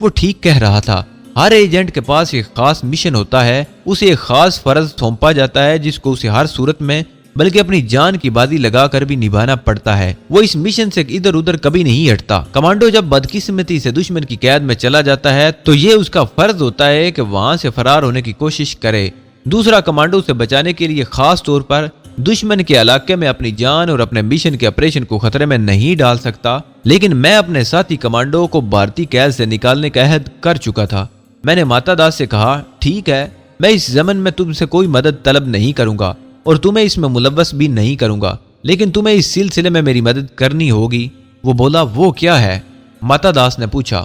وہ ٹھیک کہہ رہا تھا۔ ہر ایجنٹ کے پاس ایک خاص مشن ہوتا ہے، اسے ایک خاص فرض سونپا جاتا ہے جس کو اسے ہر صورت میں بلکہ اپنی جان کی بازی لگا کر بھی نبھانا پڑتا ہے۔ وہ اس مشن سے ادھر ادھر کبھی نہیں ہٹتا۔ کمانڈو جب بدقسمتی سے دشمن کی قید میں چلا جاتا ہے تو یہ اس کا فرض ہوتا ہے کہ وہاں سے فرار ہونے کی کوشش کرے۔ دوسرا کمانڈو اسے بچانے کے لیے خاص طور پر دشمن کے علاقے میں اپنی جان اور اپنے مشن کے آپریشن کو خطرے میں نہیں ڈال سکتا، لیکن میں اپنے ساتھی کمانڈو کو بھارتی قید سے نکالنے کا عہد کر چکا تھا۔ میں نے ماتا داس سے کہا، ٹھیک ہے، میں اس زمن میں تم سے کوئی مدد طلب نہیں کروں گا اور تمہیں اس میں ملوث بھی نہیں کروں گا، لیکن تمہیں اس سلسلے میں میری مدد کرنی ہوگی۔ وہ بولا، وہ کیا ہے؟ ماتا داس نے پوچھا۔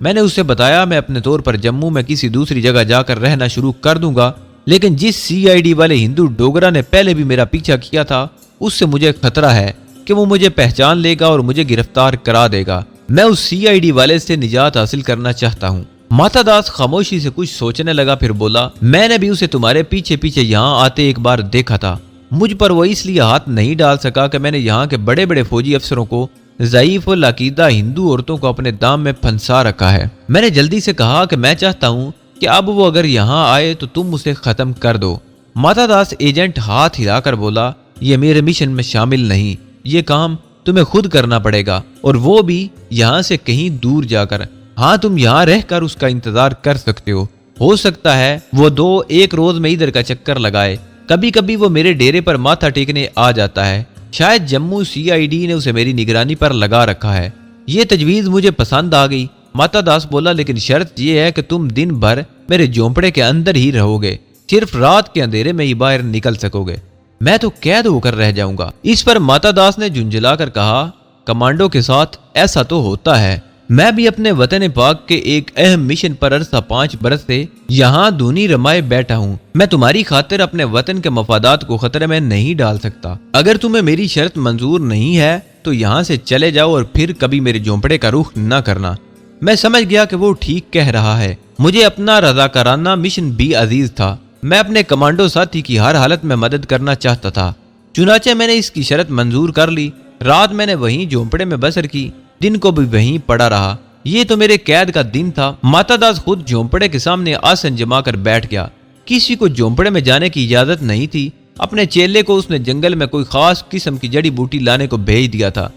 میں نے اسے بتایا، میں اپنے طور پر جموں میں کسی دوسری جگہ جا کر رہنا شروع کر دوں گا، لیکن جس CID والے ہندو ڈوگرا نے پہلے بھی میرا پیچھا کیا تھا اس سے مجھے خطرہ ہے کہ وہ مجھے پہچان لے گا اور مجھے گرفتار کرا دے گا۔ میں اس CID والے سے نجات حاصل کرنا چاہتا ہوں۔ ماتا داس خاموشی سے کچھ سوچنے لگا، پھر بولا، میں نے بھی اسے تمہارے پیچھے پیچھے یہاں آتے ایک بار دیکھا تھا۔ مجھ پر وہ اس لیے ہاتھ نہیں ڈال سکا کہ میں نے یہاں کے بڑے بڑے فوجی افسروں کو، ضعیف العقیدہ ہندو عورتوں کو اپنے دام میں پھنسا رکھا ہے۔ میں نے جلدی سے کہا کہ میں چاہتا ہوں کہ اب وہ اگر یہاں آئے تو تم اسے ختم کر دو۔ ماتا داس ایجنٹ ہاتھ ہلا کر بولا، یہ میرے مشن میں شامل نہیں، یہ کام تمہیں خود کرنا پڑے گا، اور وہ بھی یہاں سے کہیں دور جا کر۔ ہاں، تم یہاں رہ کر اس کا انتظار کر سکتے ہو سکتا ہے وہ ایک روز میں ادھر کا چکر لگائے، کبھی کبھی وہ میرے ڈیرے پر ماتھا ٹیکنے آ جاتا ہے، شاید جموں CID نے اسے میری نگرانی پر لگا رکھا ہے۔ یہ تجویز مجھے پسند آ گئی۔ ماتا داس بولا، لیکن شرط یہ ہے کہ تم دن بھر میرے جھونپڑے کے اندر ہی رہو گے، صرف رات کے اندھیرے میں ہی باہر نکل سکو گے، میں تو قید ہو کر رہ جاؤں گا۔ اس پر ماتا داس نے جھنجھلا کر کہا، کمانڈو کے ساتھ ایسا تو ہوتا ہے، میں بھی اپنے وطن پاک کے ایک اہم مشن پر عرصہ 5 برس سے یہاں دونی رمائے بیٹھا ہوں۔ میں تمہاری خاطر اپنے وطن کے مفادات کو خطرے میں نہیں ڈال سکتا۔ اگر تمہیں میری شرط منظور نہیں ہے تو یہاں سے چلے جاؤ اور پھر کبھی میرے جھونپڑے کا رخ نہ کرنا۔ میں سمجھ گیا کہ وہ ٹھیک کہہ رہا ہے۔ مجھے اپنا رضاکارانہ مشن بھی عزیز تھا۔ میں اپنے کمانڈو ساتھی کی ہر حالت میں مدد کرنا چاہتا تھا، چنانچہ میں نے اس کی شرط منظور کر لی۔ رات میں نے وہیں جھونپڑے میں بسر کی، دن کو بھی وہیں پڑا رہا۔ یہ تو میرے قید کا دن تھا۔ ماتا داس خود جھونپڑے کے سامنے آسن جما کر بیٹھ گیا۔ کسی کو جھونپڑے میں جانے کی اجازت نہیں تھی۔ اپنے چیلے کو اس نے جنگل میں کوئی خاص قسم کی جڑی بوٹی لانے کو بھیج دیا تھا۔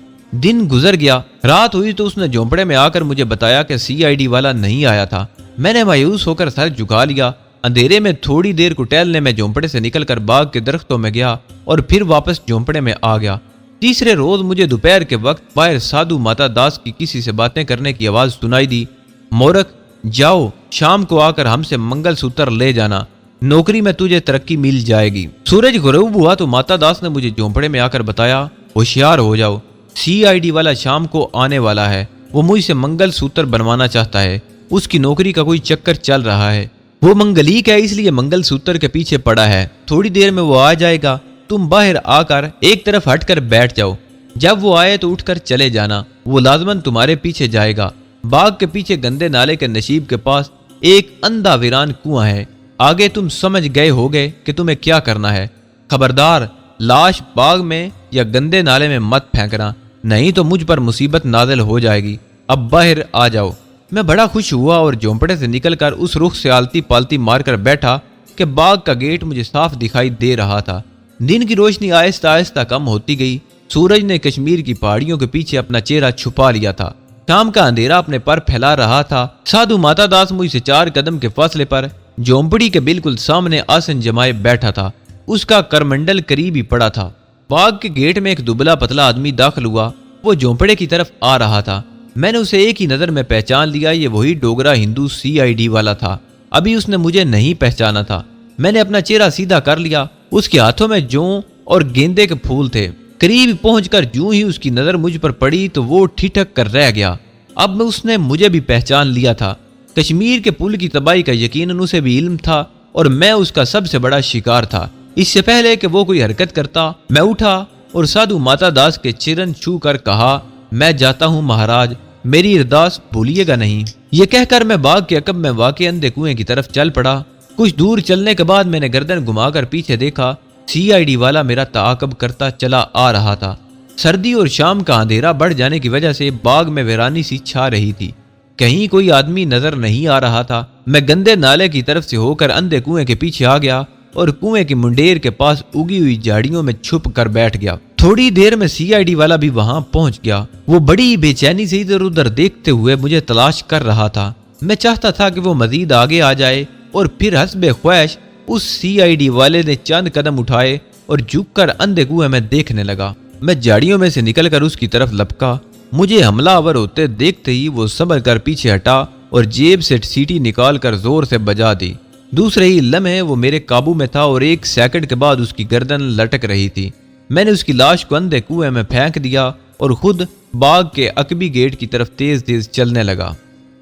دن گزر گیا، رات ہوئی تو اس نے جھونپڑے میں آ کر مجھے بتایا کہ CID والا نہیں آیا تھا۔ میں نے مایوس ہو کر سر جھکا لیا۔ اندھیرے میں تھوڑی دیر کو ٹہلنے میں جھونپڑے سے نکل کر باغ کے درختوں میں گیا اور پھر واپس جھونپڑے میں آ گیا۔ تیسرے روز مجھے دوپہر کے وقت باہر سادھو ماتا داس کی کسی سے باتیں کرنے کی آواز سنائی دی۔ مورک، جاؤ، شام کو آ کر ہم سے منگل سوتر لے جانا، نوکری میں تجھے ترقی مل جائے گی۔ سورج غروب ہوا تو ماتا داس نے مجھے جھونپڑے میں آ کر بتایا، ہوشیار ہو جاؤ، CID والا شام کو آنے والا ہے۔ وہ مجھ سے منگل سوتر بنوانا چاہتا ہے، اس کی نوکری کا کوئی چکر چل رہا ہے۔ وہ منگلیک ہے، اس لیے منگل سوتر کے پیچھے پڑا ہے۔ تھوڑی دیر میں وہ آ جائے گا، تم باہر آ کر ایک طرف ہٹ کر بیٹھ جاؤ۔ جب وہ آئے تو اٹھ کر چلے جانا، وہ لازماً تمہارے پیچھے جائے گا۔ باغ کے پیچھے گندے نالے کے نشیب کے پاس ایک اندھا ویران کنواں ہے۔ آگے تم سمجھ گئے ہوگے کہ تمہیں کیا کرنا ہے۔ خبردار، لاش باغ میں یا گندے نالے میں مت پھینکنا، نہیں تو مجھ پر مصیبت نازل ہو جائے گی۔ اب باہر آ جاؤ۔ میں بڑا خوش ہوا اور جھونپڑے سے نکل کر اس رخ سے آلتی پالتی مار کر بیٹھا کہ باغ کا گیٹ مجھے صاف دکھائی دے رہا تھا۔ دن کی روشنی آہستہ آہستہ کم ہوتی گئی۔ سورج نے کشمیر کی پہاڑیوں کے پیچھے اپنا چہرہ چھپا لیا تھا۔ شام کا اندھیرا اپنے پر پھیلا رہا تھا۔ سادھو ماتا داس مجھ سے 4 قدم کے فاصلے پر جھونپڑی کے بالکل سامنے آسن جمائے بیٹھا تھا۔ اس کا کرمنڈل قریب ہی پڑا تھا۔ باغ کے گیٹ میں ایک دبلا پتلا آدمی داخل ہوا۔ وہ جھونپڑے کی طرف آ رہا تھا۔ میں نے اسے ایک ہی نظر میں پہچان لیا، یہ وہی ڈوگرا ہندو CID والا تھا۔ ابھی اس نے مجھے نہیں پہچانا تھا۔ میں نے اپنا چہرہ سیدھا کر لیا۔ اس کے ہاتھوں میں جوں اور گیندے کے پھول تھے۔ قریب پہنچ کر جوں ہی اس کی نظر مجھ پر پڑی تو وہ ٹھٹک کر رہ گیا۔ اب اس نے مجھے بھی پہچان لیا تھا۔ کشمیر کے پل کی تباہی کا یقیناً اسے بھی علم تھا اور میں اس کا سب سے بڑا شکار تھا۔ اس سے پہلے کہ وہ کوئی حرکت کرتا، میں اٹھا اور سادھو ماتا داس کے چرن چھو کر کہا، میں جاتا ہوں مہاراج، میری ارداس بھولیے گا نہیں۔ یہ کہہ کر میں باغ کے عقب میں واقع اندھے کنویں کی طرف چل پڑا۔ کچھ دور چلنے کے بعد میں نے گردن گھما کر پیچھے دیکھا۔ CID والا میرا تعاقب کرتا چلا آ رہا تھا۔ سردی اور شام کا اندھیرا بڑھ جانے کی وجہ سے باغ میں ویرانی سی چھا رہی تھی۔ کہیں کوئی آدمی نظر نہیں آ رہا تھا۔ میں گندے نالے کی طرف سے ہو کر اندھے کنویں کے پیچھے آ گیا اور کنویں کی منڈیر کے پاس اگی ہوئی جھاڑیوں میں چھپ کر بیٹھ گیا۔ تھوڑی دیر میں CID والا بھی وہاں پہنچ گیا۔ وہ بڑی بے چینی سے ادھر ادھر دیکھتے ہوئے مجھے تلاش کر رہا تھا۔ میں چاہتا تھا کہ وہ مزید آگے آ جائے اور پھر حسب خواہش اس CID والے نے چند قدم اٹھائے اور جھک کر اندھے کنویں میں دیکھنے لگا۔ میں جھاڑیوں میں سے نکل کر اس کی طرف لپکا۔ مجھے حملہ آور ہوتے دیکھتے ہی وہ سنبھل کر پیچھے ہٹا اور جیب سے سیٹی نکال کر زور سے بجا دی۔ دوسرے ہی لمحے وہ میرے قابو میں تھا اور 1 سیکنڈ کے بعد اس کی گردن لٹک رہی تھی۔ میں نے اس کی لاش کو اندھے کنویں میں پھینک دیا اور خود باغ کے عقبی گیٹ کی طرف تیز تیز چلنے لگا،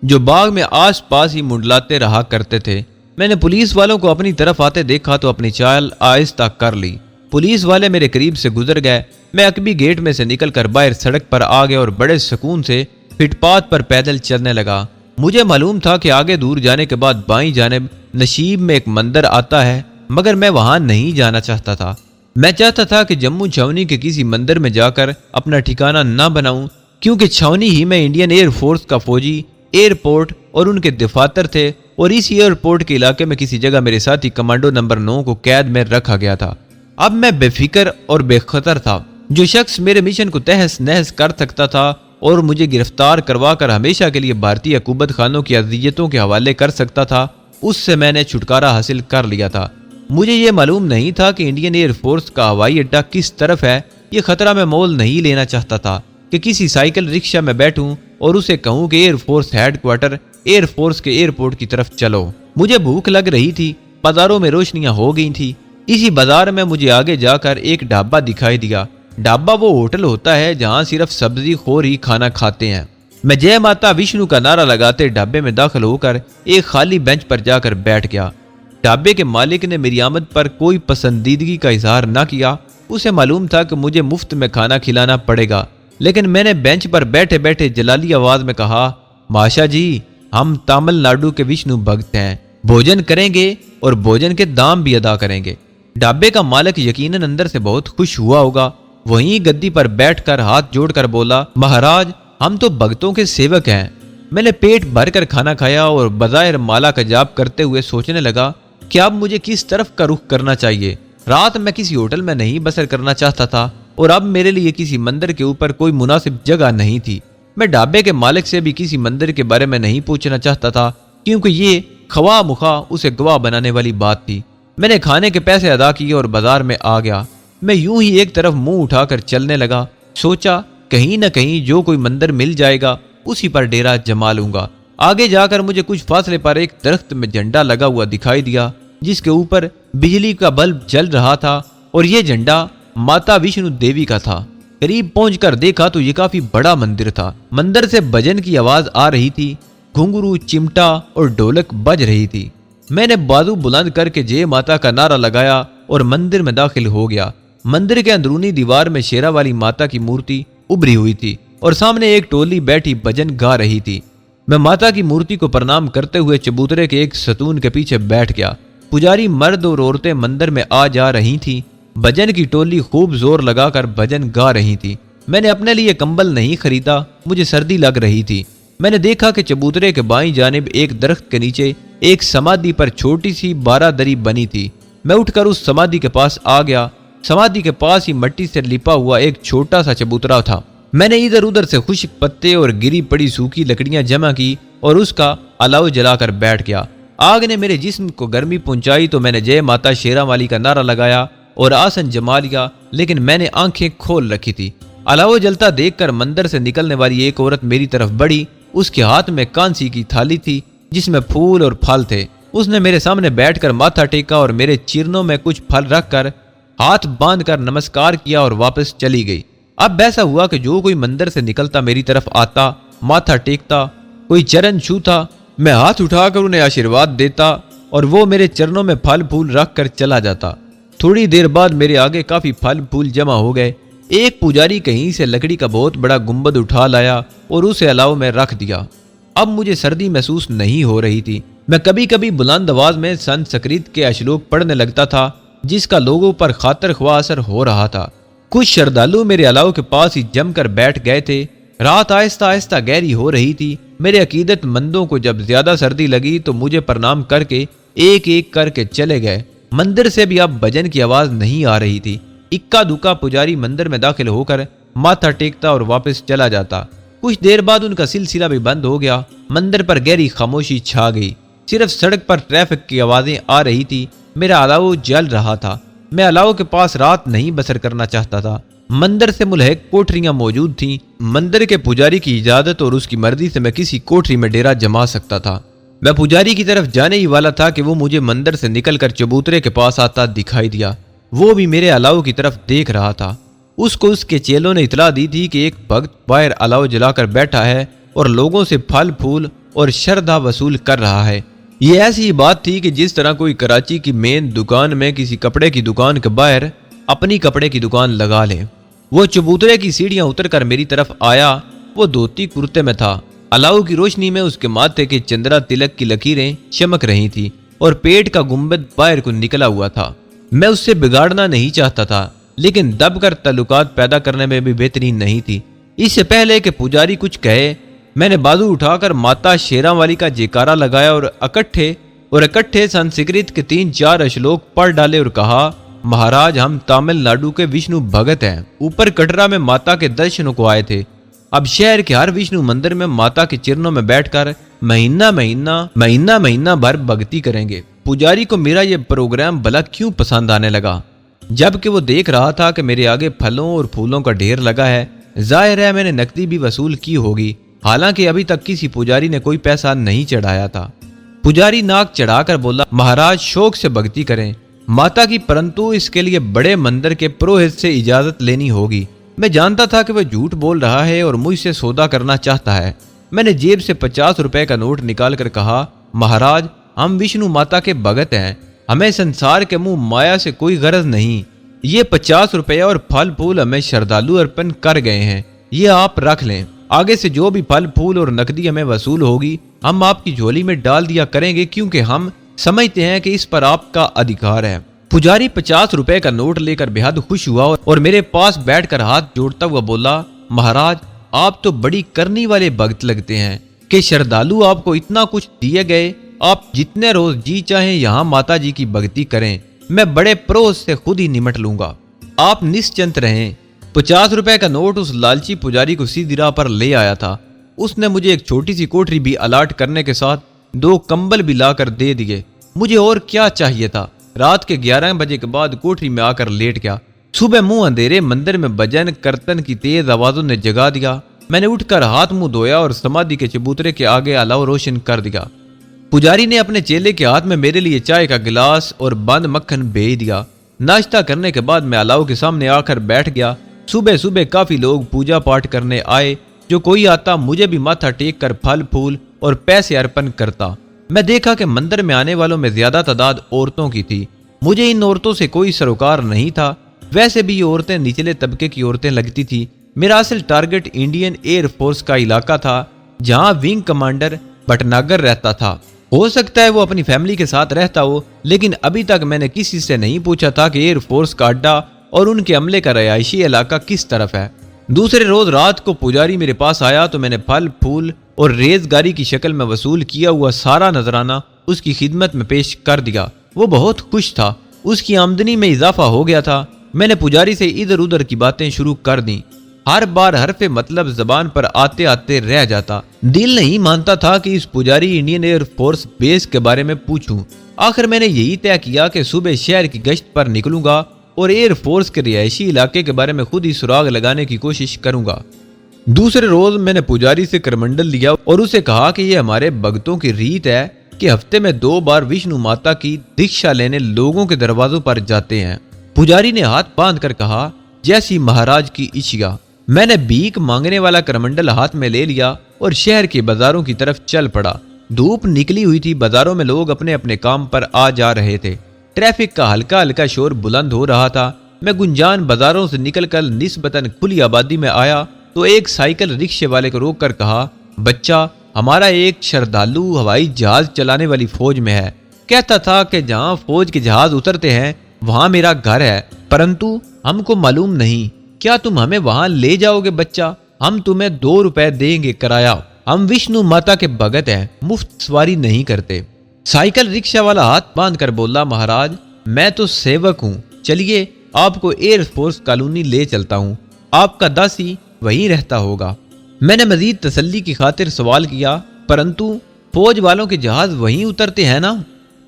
جو باغ میں آس پاس ہی منڈلاتے رہا کرتے تھے۔ میں نے پولیس والوں کو اپنی طرف آتے دیکھا تو اپنی چال آہستہ کر لی۔ پولیس والے میرے قریب سے گزر گئے۔ میں عقبی گیٹ میں سے نکل کر باہر سڑک پر آ گیا اور بڑے سکون سے فٹ پاتھ پر پیدل چلنے لگا۔ مجھے معلوم تھا کہ آگے دور جانے کے بعد بائیں جانب نشیب میں ایک مندر آتا ہے، مگر میں وہاں نہیں جانا چاہتا تھا۔ میں چاہتا تھا کہ جموں چھاونی کے کسی مندر میں جا کر اپنا ٹھکانہ نہ بناؤں، کیونکہ چھاونی ہی میں انڈین ایئر فورس کا فوجی ایئرپورٹ اور ان کے دفاتر تھے، اور اس ایئرپورٹ کے علاقے میں کسی جگہ میرے ساتھی کمانڈو نمبر 9 کو قید میں رکھا گیا تھا۔ اب میں بے فکر اور بے خطر تھا۔ جو شخص میرے مشن کو تہس نہس کر سکتا تھا اور مجھے گرفتار کروا کر ہمیشہ کے لیے بھارتی حکومت خانوں کی اذیتوں کے حوالے کر سکتا تھا، اس سے میں نے چھٹکارا حاصل کر لیا تھا۔ مجھے یہ معلوم نہیں تھا کہ انڈین ایئر فورس کا ہوائی اڈہ کس طرف ہے۔ یہ خطرہ میں مول نہیں لینا چاہتا تھا کہ کسی سائیکل رکشہ میں بیٹھوں اور اسے کہوں کہ air force headquarter air force کے ایئرپورٹ کی طرف چلو۔ مجھے بھوک لگ رہی تھی، بازاروں میں روشنیاں ہو گئی تھی۔ اسی بازار میں مجھے آگے جا کر ایک ڈھابا دکھائی دیا۔ ڈھابا وہ ہوٹل ہوتا ہے جہاں صرف سبزی خور ہی کھانا کھاتے ہیں۔ میں جے ماتا وشنو کا نعرہ لگاتے ڈھابے میں داخل ہو کر ایک خالی بینچ پر جا کر بیٹھ گیا۔ ڈھابے کے مالک نے میری آمد پر کوئی پسندیدگی کا اظہار نہ کیا۔ اسے معلوم تھا کہ مجھے مفت میں کھانا کھلانا پڑے گا، لیکن میں نے بینچ پر بیٹھے بیٹھے جلالی آواز میں کہا، ماشا جی، ہم تامل ناڈو کے وشنو بھگت ہیں، بھوجن کریں گے اور بھوجن کے دام بھی ادا کریں گے۔ ڈھابے کا مالک یقیناً اندر سے بہت خوش ہوا ہوگا۔ وہیں گدی پر بیٹھ کر ہاتھ جوڑ کر بولا، مہاراج، ہم تو بھگتوں کے سیوک ہیں۔ میں نے پیٹ بھر کر کھانا کھایا اور بظاہر مالا کا جاپ کرتے ہوئے سوچنے لگا کہ اب مجھے کس طرف کا رخ کرنا چاہیے۔ رات میں کسی ہوٹل میں نہیں بسر کرنا چاہتا تھا اور اب میرے لیے کسی مندر کے اوپر کوئی مناسب جگہ نہیں تھی۔ میں ڈھابے کے مالک سے بھی کسی مندر کے بارے میں نہیں پوچھنا چاہتا تھا، کیونکہ یہ خواہ مخواہ اسے گواہ بنانے والی بات تھی۔ میں نے کھانے کے پیسے ادا کیے اور بازار میں آ گیا۔ میں یوں ہی ایک طرف منہ اٹھا کر چلنے لگا۔ سوچا کہیں نہ کہیں جو کوئی مندر مل جائے گا اسی پر ڈیرا جما لوں گا۔ آگے جا کر مجھے کچھ فاصلے پر ایک درخت میں جھنڈا لگا ہوا دکھائی دیا، جس کے اوپر بجلی کا بلب جل رہا تھا، اور یہ جھنڈا ماتا وشنو دیوی کا تھا۔ قریب پہنچ کر دیکھا تو یہ کافی بڑا مندر تھا۔ مندر سے بھجن کی آواز آ رہی تھی، گھنگرو، چمٹا اور ڈھولک بج رہی تھی۔ میں نے بازو بلند کر کے جے ماتا کا نعرہ لگایا اور مندر میں داخل ہو گیا۔ مندر کے اندرونی دیوار میں شیرا والی ماتا کی مورتی ابھری ہوئی تھی اور سامنے ایک ٹولی بیٹھی بھجن گا رہی تھی۔ میں ماتا کی مورتی کو پرنام کرتے ہوئے چبوترے کے ایک ستون کے پیچھے بیٹھ گیا۔ پجاری مرد اور عورتیں مندر میں آ جا رہی تھیں۔ بھجن کی ٹولی خوب زور لگا کر بھجن گا رہی تھی۔ میں نے اپنے لیے کمبل نہیں خریدا، مجھے سردی لگ رہی تھی۔ میں نے دیکھا کہ چبوترے کے بائیں جانب ایک درخت کے نیچے ایک سمادھی پر چھوٹی سی بارہ دری بنی تھی۔ میں اٹھ کر اس سمادھی کے پاس آ گیا۔ سمادھی کے پاس ہی مٹی سے لپا ہوا ایک چھوٹا سا چبوترا تھا۔ میں نے ادھر ادھر سے خشک پتے اور گری پڑی سوکھی لکڑیاں جمع کی اور اس کا الاؤ جلا کر بیٹھ گیا۔ آگ نے میرے جسم کو گرمی پہنچائی تو میں نے جے ماتا شیرا والی کا نعرہ لگایا اور آسن جما لیا، لیکن میں نے آنکھیں کھول رکھی تھی۔ الاؤ جلتا دیکھ کر مندر سے نکلنے والی ایک عورت میری طرف بڑھی۔ اس کے ہاتھ میں کانسی کی تھالی تھی جس میں پھول اور پھل تھے۔ اس نے میرے سامنے بیٹھ کر ماتھا ٹیکا اور میرے چرنوں میں کچھ پھل رکھ کر ہاتھ باندھ کر نمسکار کیا اور واپس چلی گئی۔ اب ایسا ہوا کہ جو کوئی مندر سے نکلتا میری طرف آتا، ماتھا ٹیکتا، کوئی چرن چھوتا، میں ہاتھ اٹھا کر انہیں آشیرواد دیتا اور وہ میرے چرنوں میں پھل پھول رکھ کر چلا جاتا۔ تھوڑی دیر بعد میرے آگے کافی پھل پھول جمع ہو گئے۔ ایک پجاری کہیں سے لکڑی کا بہت بڑا گنبد اٹھا لایا اور اسے الاؤ میں رکھ دیا۔ اب مجھے سردی محسوس نہیں ہو رہی تھی۔ میں کبھی کبھی بلند آواز میں سنسکرت کے اشلوک پڑھنے لگتا تھا، جس کا لوگوں پر خاطر خواہ اثر ہو رہا تھا۔ کچھ شردالو میرے الاؤ کے پاس ہی جم کر بیٹھ گئے تھے۔ رات آہستہ آہستہ گہری ہو رہی تھی۔ میرے عقیدت مندوں کو جب زیادہ سردی لگی تو مجھے پرنام کر کے ایک ایک کر کے چلے گئے۔ مندر سے بھی اب بھجن کی آواز نہیں آ رہی تھی۔ اکا دکا پجاری مندر میں داخل ہو کر ماتھا ٹیکتا اور واپس چلا جاتا۔ کچھ دیر بعد ان کا سلسلہ بھی بند ہو گیا۔ مندر پر گہری خاموشی چھا گئی، صرف سڑک پر ٹریفک کی آوازیں آ رہی تھی۔ میرا الاؤ جل رہا تھا۔ میں الاؤ کے پاس رات نہیں بسر کرنا چاہتا تھا۔ مندر سے ملحق کوٹریاں موجود تھیں۔ مندر کے پجاری کی اجازت اور اس کی مرضی سے میں کسی کوٹری میں ڈیرا جما سکتا تھا۔ میں پجاری کی طرف جانے ہی والا تھا کہ وہ مجھے مندر سے نکل کر چبوترے کے پاس آتا دکھائی دیا۔ وہ بھی میرے الاؤ کی طرف دیکھ رہا تھا۔ اس کو اس کے چیلوں نے اطلاع دی تھی کہ ایک بھگت باہر الاؤ جلا کر بیٹھا ہے اور لوگوں سے پھل پھول اور شردا وصول کر رہا ہے۔ یہ ایسی ہی بات تھی کہ جس طرح کوئی کراچی کی مین دکان میں کسی کپڑے کی دکان کے باہر اپنی کپڑے کی دکان لگا لے۔ وہ چبوترے کی سیڑھیاں اتر کر میری طرف آیا۔ وہ دھوتی کرتے میں تھا۔ الاؤ کی روشنی میں اس کے ماتھے کے چندرا تلک کی لکیریں چمک رہی تھی اور پیٹ کا گنبد باہر کو نکلا ہوا تھا۔ میں اس سے بگاڑنا نہیں چاہتا تھا، لیکن دب کر تعلقات پیدا کرنے میں بھی بہترین نہیں تھی۔ اس سے پہلے کہ پجاری کچھ کہے، میں نے بازو اٹھا کر ماتا شیراں والی کا جیکارا لگایا اور اکٹھے سنسکرت کے 3-4 اشلوک پڑھ ڈالے اور کہا، مہاراج ہم تامل ناڈو کے وشنو بھگت ہیں، اوپر کٹرا میں ماتا کے درشنوں کو آئے تھے۔ اب شہر کے ہر وشنو مندر میں ماتا کے چرنوں میں بیٹھ کر مہینہ بھر بھگتی کریں گے۔ پجاری کو میرا یہ پروگرام بھلا کیوں پسند آنے لگا، جبکہ وہ دیکھ رہا تھا کہ میرے آگے پھلوں اور پھولوں کا ڈھیر لگا ہے۔ ظاہر ہے میں نے نقدی بھی وصول کی ہوگی، حالانکہ ابھی تک کسی پجاری نے کوئی پیسہ نہیں چڑھایا تھا۔ پجاری ناک چڑھا کر بولا، مہاراج شوق سے بھگتی کریں ماتا کی، پرنتو اس کے لیے بڑے مندر کے پروہت سے اجازت لینی ہوگی۔ میں جانتا تھا کہ وہ جھوٹ بول رہا ہے اور مجھ سے سودا کرنا چاہتا ہے۔ میں نے جیب سے 50 روپے کا نوٹ نکال کر کہا، مہاراج ہم وشنو ماتا کے بھگت ہیں، ہمیں سنسار کے منہ مایا سے کوئی غرض نہیں۔ یہ 50 روپے اور پھل پھول ہمیں شردالو ارپن کر گئے ہیں، یہ آپ رکھ لیں۔ آگے سے جو بھی پھل پھول اور نقدی ہمیں وصول ہوگی ہم آپ کی جھولی میں ڈال دیا کریں گے، کیونکہ ہم سمجھتے ہیں کہ اس پر آپ کا ادھیکار ہے۔ پجاری 50 روپے کا نوٹ لے کر بے حد خوش ہوا اور میرے پاس بیٹھ کر ہاتھ جوڑتا ہوا بولا، مہاراج آپ تو بڑی کرنی والے بھگت لگتے ہیں کہ شردالو آپ کو اتنا کچھ دیے گئے، آپ جتنے روز جی چاہیں یہاں ماتا جی کی بھگتی کریں، میں بڑے پروز سے خود ہی نمٹ لوں گا، آپ نشچنت رہیں۔ 50 روپے کا نوٹ اس لالچی پجاری کو سیدھی راہ پر لے آیا تھا۔ اس نے مجھے ایک چھوٹی سی کوٹری بھی الاٹ کرنے کے ساتھ 2 کمبل بھی لا کر دے دیے۔ مجھے اور کیا چاہیے تھا؟ رات کے 11 بجے کے بعد کوٹری میں آ کر لیٹ گیا۔ صبح منہ اندھیرے مندر میں بجن کرتن کی تیز آوازوں نے جگا دیا۔ میں نے اٹھ کر ہاتھ منہ دھویا اور سمادھی کے چبوترے کے آگے الاؤ روشن کر دیا۔ پجاری نے اپنے چیلے کے ہاتھ میں میرے لیے چائے کا گلاس اور بند مکھن بھیج دیا۔ ناشتہ کرنے کے بعد میں الاؤ کے سامنے آ کر بیٹھ گیا۔ صبح کافی لوگ پوجا پاٹ کرنے آئے، جو کوئی آتا مجھے بھی ماتھا ٹیک کر پھل پھول اور پیسے ارپن کرتا۔ میں دیکھا کہ مندر میں آنے والوں میں زیادہ تعداد عورتوں کی تھی۔ مجھے ان عورتوں سے کوئی سروکار نہیں تھا، ویسے بھی یہ عورتیں نچلے طبقے کی عورتیں لگتی تھی۔ میرا اصل ٹارگٹ انڈین ایئر فورس کا علاقہ تھا، جہاں ونگ کمانڈر بھٹناگر رہتا تھا۔ ہو سکتا ہے وہ اپنی فیملی کے ساتھ رہتا ہو، لیکن ابھی تک میں نے کسی سے نہیں پوچھا تھا کہ ایئر فورس کا اڈا اور ان کے عملے کا رہائشی علاقہ کس طرف ہے۔ دوسرے روز رات کو پجاری میرے پاس آیا تو میں نے پھل پھول اور ریز گاری کی شکل میں وصول کیا ہوا سارا نذرانہ اس کی خدمت میں پیش کر دیا۔ وہ بہت خوش تھا، اس کی آمدنی میں اضافہ ہو گیا تھا۔ میں نے پجاری سے ادھر ادھر کی باتیں شروع کر دیں۔ ہر بار حرف مطلب زبان پر آتے آتے رہ جاتا۔ دل نہیں مانتا تھا کہ اس پجاری انڈین ایئر فورس بیس کے بارے میں پوچھوں۔ آخر میں نے یہی طے کیا کہ صبح شہر کی گشت پر نکلوں گا اور ایئر فورس کے رہائشی علاقے کے بارے میں خود ہی سراغ لگانے کی کوشش کروں گا۔ دوسرے روز میں نے پجاری سے کرمنڈل لیا اور اسے کہا کہ یہ ہمارے بھگتوں کی ریت ہے کہ ہفتے میں 2 بار وشنو ماتا کی دیکشا لینے لوگوں کے دروازوں پر جاتے ہیں۔ پجاری نے ہاتھ باندھ کر کہا، جیسی مہاراج کی اچھا۔ میں نے بھیک مانگنے والا کرمنڈل ہاتھ میں لے لیا اور شہر کے بازاروں کی طرف چل پڑا۔ دھوپ نکلی ہوئی تھی، بازاروں میں لوگ اپنے اپنے کام پر آ جا رہے تھے۔ ٹریفک کا ہلکا ہلکا شور بلند ہو رہا تھا۔ میں گنجان بازاروں سے نکل کر نسبتاً کھلی آبادی میں آیا تو ایک سائیکل رکشے والے کو روک کر کہا، بچہ ہمارا ایک شردالو ہوائی جہاز چلانے والی فوج میں ہے، کہتا تھا کہ جہاں فوج کے جہاز اترتے ہیں وہاں میرا گھر ہے، پرنتو ہم کو معلوم نہیں، کیا تم ہمیں وہاں لے جاؤ گے بچہ؟ ہم تمہیں 2 روپے دیں گے کرایہ، ہم وشنو ماتا کے بھگت ہیں، مفت سواری نہیں کرتے۔ سائیکل رکشہ والا ہاتھ باندھ کر بولا، مہاراج میں تو سیوک ہوں، چلیے آپ کو ایئر فورس کالونی لے چلتا ہوں، آپ کا داسی وہیں رہتا ہوگا۔ میں نے مزید تسلی کی خاطر سوال کیا، پرنتو فوج والوں کے جہاز وہیں اترتے ہیں نا؟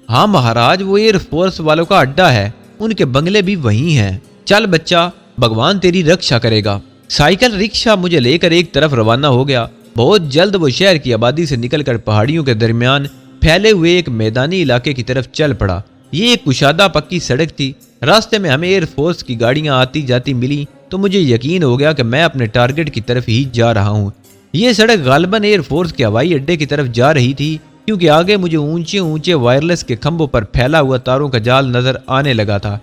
ہاں مہاراج، وہ ایئر فورس والوں کا اڈا ہے، ان کے بنگلے بھی وہیں ہیں۔ چل بچہ، بھگوان تیری رکشا کرے گا۔ سائیکل رکشہ مجھے لے کر ایک طرف روانہ ہو گیا۔ بہت جلد وہ شہر کی آبادی سے نکل کر پہاڑیوں کے درمیان پھیلے ہوئے ایک میدانی علاقے کی طرف چل پڑا۔ یہ ایک کشادہ پکی سڑک تھی۔ راستے میں ہمیں ایئر فورس کی گاڑیاں آتی جاتی ملی تو مجھے یقین ہو گیا کہ میں اپنے ٹارگٹ کی طرف ہی جا رہا ہوں۔ یہ سڑک غالباً ایئر فورس کے ہوائی اڈے کی طرف جا رہی تھی، کیونکہ آگے مجھے اونچے اونچے وائرلیس کے کھمبوں پر پھیلا ہوا تاروں کا جال نظر آنے لگا تھا۔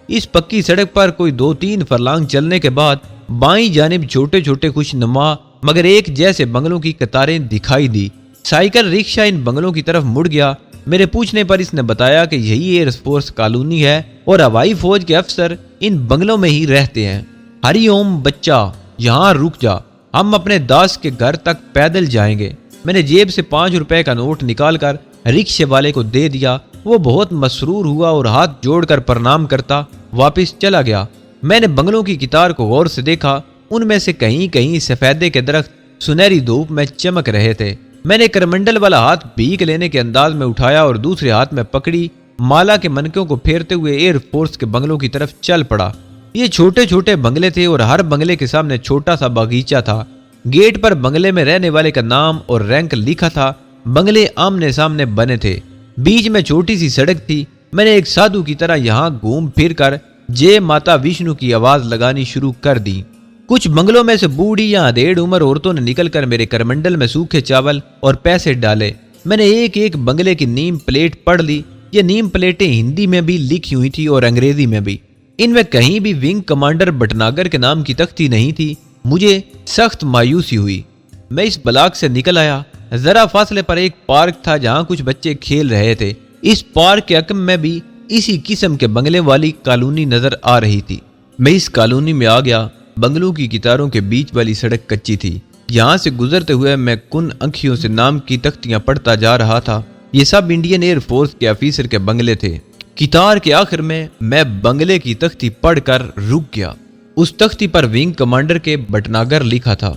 اس پکی سڑک پر کوئی 2-3 فرلانگ چلنے کے بعد بائیں جانب چھوٹے چھوٹے خوش نما مگر ایک جیسے بنگلوں کی قطاریں دکھائی دی۔ سائیکل رکشہ ان بنگلوں کی طرف مڑ گیا۔ میرے پوچھنے پر اس نے بتایا کہ یہی ایئر فورس کالونی ہے اور ہوائی فوج کے افسر ان بنگلوں میں ہی رہتے ہیں۔ ہری اوم بچہ، یہاں رک جا، ہم اپنے داس کے گھر تک پیدل جائیں گے۔ میں نے جیب سے 5 روپے کا نوٹ نکال کر رکشے والے کو دے دیا۔ وہ بہت مسرور ہوا اور ہاتھ جوڑ کر پرنام کرتا واپس چلا گیا۔ میں نے بنگلوں کی قطار کو غور سے دیکھا، ان میں سے کہیں کہیں سفیدے کے درخت سنہری دھوپ میں چمک رہے تھے۔ میں نے کرمنڈل والا ہاتھ بھیک لینے کے انداز میں اٹھایا اور دوسرے ہاتھ میں پکڑی مالا کے منکوں کو پھیرتے ہوئے ایئر فورس کے بنگلوں کی طرف چل پڑا۔ یہ چھوٹے چھوٹے بنگلے تھے اور ہر بنگلے کے سامنے چھوٹا سا باغیچہ تھا۔ گیٹ پر بنگلے میں رہنے والے کا نام اور رینک لکھا تھا۔ بنگلے آمنے سامنے بنے تھے، بیچ میں چھوٹی سی سڑک تھی۔ میں نے ایک سادھو کی طرح یہاں گھوم پھر کر جے ماتا وشنو کی آواز لگانی شروع کر دی۔ کچھ بنگلوں میں سے بوڑھی یا ادھیڑ عمر عورتوں نے نکل کر میرے کرمنڈل میں سوکھے چاول اور پیسے ڈالے۔ میں نے ایک ایک بنگلے کی نیم پلیٹ پڑھ لی۔ یہ نیم پلیٹیں ہندی میں بھی لکھی ہوئی تھی اور انگریزی میں بھی۔ ان میں کہیں بھی ونگ کمانڈر بٹناگر کے نام کی تختی نہیں تھی۔ مجھے سخت مایوسی ہوئی۔ میں اس بلاک سے نکل آیا۔ ذرا فاصلے پر ایک پارک تھا جہاں کچھ بچے کھیل رہے تھے۔ اس پارک کے عقب میں بھی اسی قسم کے بنگلے والی کالونی نظر آ رہی تھی۔ میں اس کالونی میں آ گیا۔ بنگلوں کی قطاروں کے بیچ والی سڑک کچی تھی۔ یہاں سے گزرتے ہوئے میں کن انکھیوں سے نام کی تختیاں پڑھتا جا رہا تھا۔ یہ سب انڈین ایئر فورس کے آفیسر کے بنگلے تھے۔ قطار کے آخر میں بنگلے کی تختی پڑھ کر رک گیا۔ اس تختی پر ونگ کمانڈر کے بٹناگر لکھا تھا۔